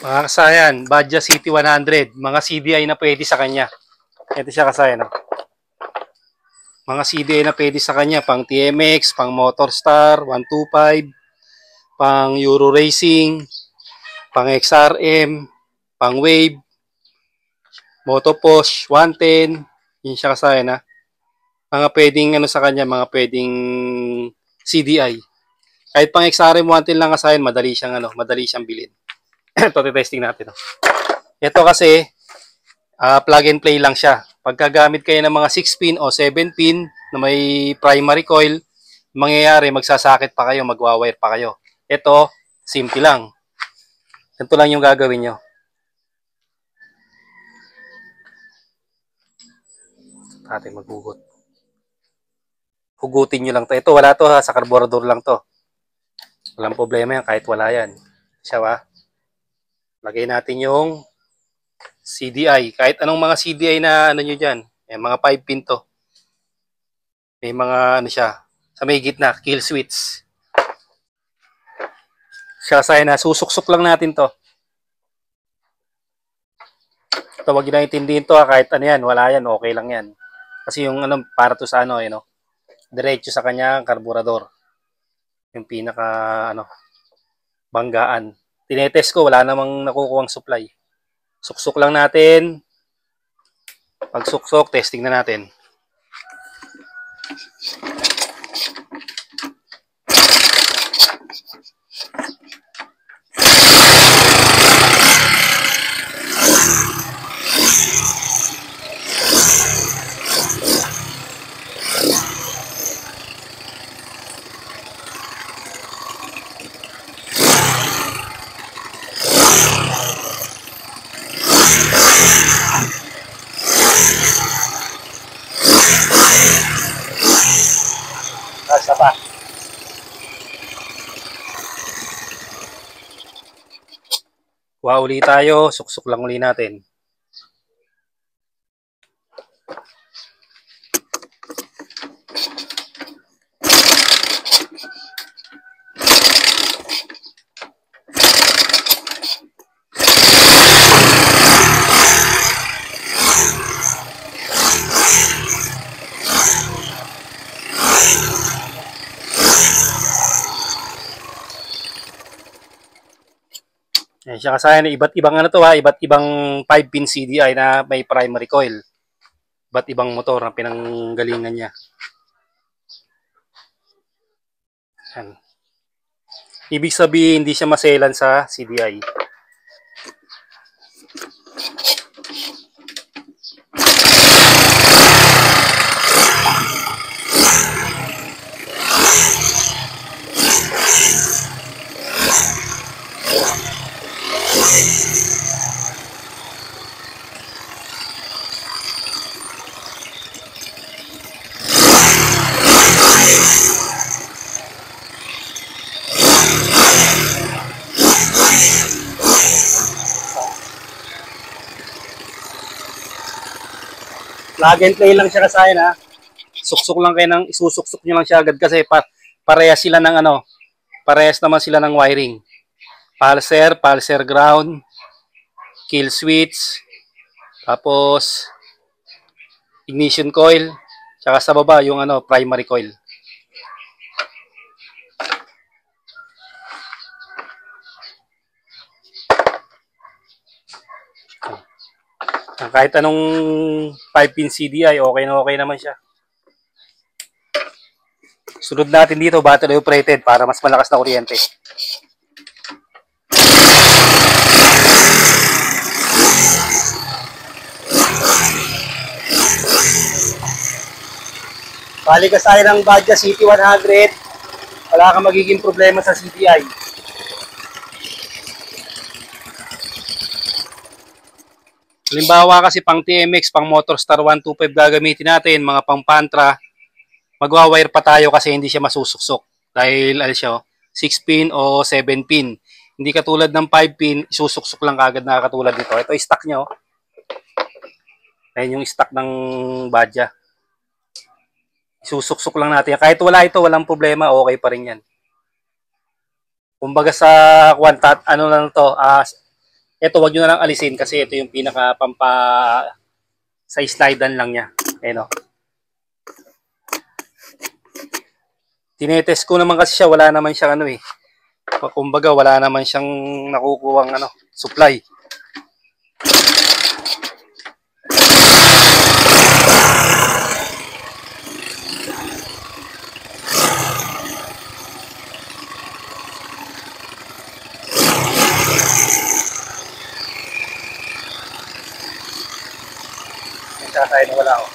Mga kasayan, Badja City 100, mga CDI na pwede sa kanya. Ito siya kasayan. No? Mga CDI na pwede sa kanya, pang TMX, pang Motorstar, 125, pang Euro Racing, pang XRM, pang Wave, Motoposh, 110, yun siya kasayan ha. Mga pwedeng ano sa kanya, mga pwedeng CDI. Kahit pang XRM 110 lang kasayan, madali siyang bilhin. Ito, testing natin. No? Ito kasi, plug and play lang siya. Pagkagamit kayo ng mga 6-pin o 7-pin na may primary coil, mangyayari magsasakit pa kayo, magwa-wire pa kayo. Ito, simple lang. Ganito lang yung gagawin nyo. Ating maghugot. Hugutin nyo lang to. Ito, wala to ha. Sa carburetor lang to. Walang problema yan kahit wala yan. Siya ba? Lagay natin yung CDI. Kahit anong mga CDI na ano nyo dyan. Mga 5-pin to. May mga ano siya. Sa may gitna, kill switch. Siya sa'yo na, susuksok lang natin to. Ito, wag nyo na intindihin to ha. Kahit ano yan, wala yan, okay lang yan. Kasi yung ano, para to sa ano, diretso sa kanya, karburador. Yung pinaka, banggaan. Tinetest ko, wala namang nakukuhang supply. Suksok lang natin. Pag suksok, testing na natin. Basta pa. Kuha uli tayo, suksok lang uli natin. Yan siya kasayan, iba't ibang ano to ha, iba't ibang 5-pin CDI na may primary coil. Iba't ibang motor na pinanggalingan niya. Yan. Ibig sabihin, hindi siya maselan sa CDI. Plug and play lang siya kasayan ha. Suksok lang kayo ng isusuksok nyo lang siya agad kasi parehas sila ng parehas naman sila ng wiring. Pulser ground, kill switch, tapos ignition coil, tsaka sa baba yung primary coil. Kahit anong 5-pin CDI, okay naman siya. Sunod natin dito, battery operated para mas malakas na kuryente. Bali ka sa ng Badja City 100, wala kang magiging problema sa CDI. Halimbawa kasi pang TMX, pang Motorstar 125 gagamitin natin, mga pang Pantra, magwa-wire pa tayo kasi hindi siya masusuksok. Dahil 6-pin o 7-pin. Hindi katulad ng 5-pin, isusuksok lang kagad na katulad nito. Ito stock nyo. Ayan yung stock ng Badja. Isusuksok lang natin. Kahit wala ito, walang problema, okay pa rin yan. Kumbaga sa Ito, wag nyo na lang alisin kasi ito yung pinaka pampa sa slidean lang niya. Ayan o. Tinetest ko naman kasi siya, wala naman siyang ano eh. Kumbaga, wala naman siyang nakukuhang ano, supply. Tayo na wala ako.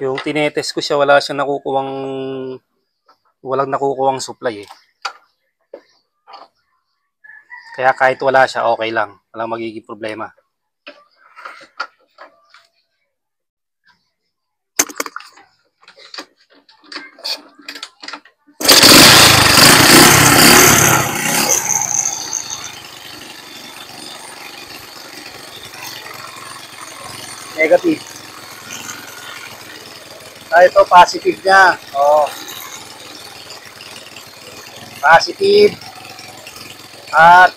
Yung tinetest ko siya, wala siyang walang nakukuhang supply eh. Kaya kahit wala siya, okay lang. Walang magiging problema. Negative. Ito, positive niya. Oh. Positive. At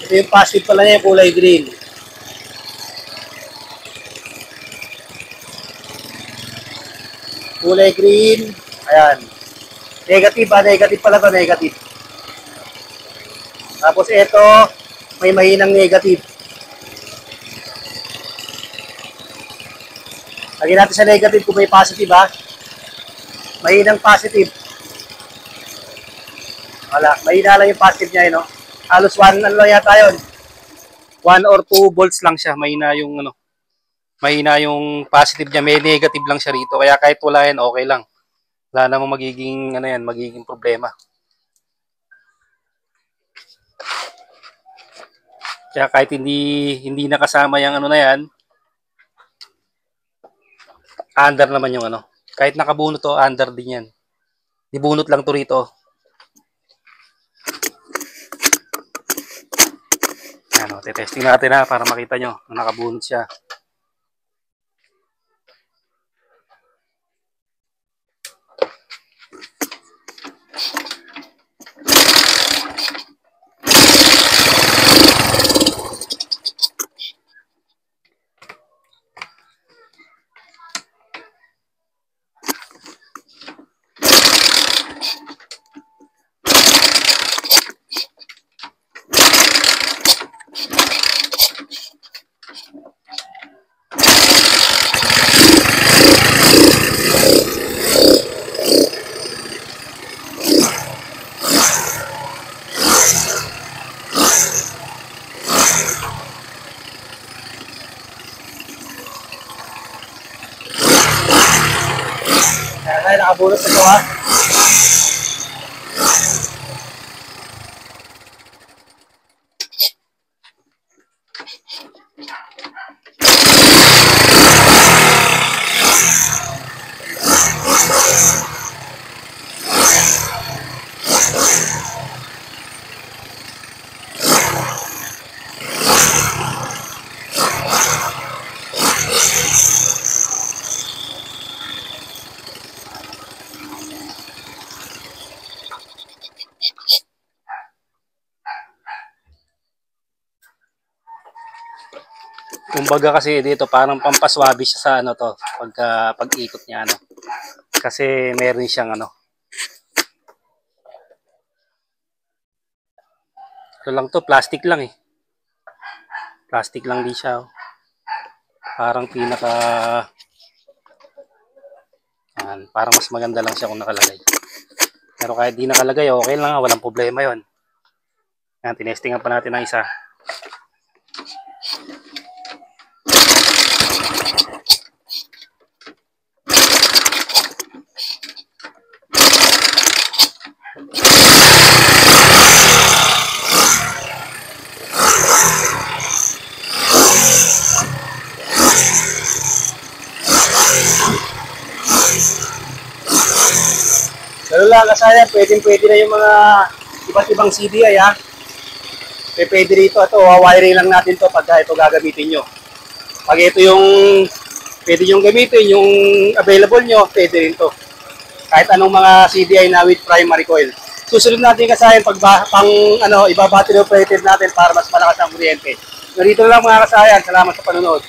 ito yung positive pala niya, yung kulay green. Kulay green. Ayan. Negative negative pala to, negative. Tapos ito, may mahinang negative. Lagyan natin sa negative kung may positive ha. Mahinang positive. Wala, mahina lang yung positive niya, no? Halos 1 ano lang yata yun. 1 or 2 volts lang siya, mahina yung ano. Mahina yung positive niya, may negative lang siya rito. Kaya kahit wala yan, okay lang. Wala namang magiging ano yan, magiging problema. Kaya kahit hindi nakasama yung ano na yan, under naman yung ano. Kahit nakabunot to, under din yan. Dibunot lang to rito. Ano, testing natin ha para makita nyo na nakabunot siya. Kaya nakabunot sa ito ha. Kumbaga kasi dito parang pampaswabi siya sa ano to pag-ikot niya ano. Kasi meron siyang ano. Ano lang to, plastic lang eh. Plastic lang din siya. Oh. Parang parang mas maganda lang siya kung nakalagay. Pero kahit di nakalagay, okay lang, walang problema 'yon. Yan, tinestingan pa natin ang isa. Pero lang kasaya, pwede na yung mga iba't ibang CDI ha. Pwede rito. Ito, wiring lang natin to pagka ito gagamitin nyo. Pag ito yung pwede nyo gamitin, yung available nyo, pwede rin to. Kahit anong mga CDI na with primary coil. Susunod natin kasayan pag iba battery operated natin para mas malakas ang kuryente. Ganito lang mga kasayan. Salamat sa panonood.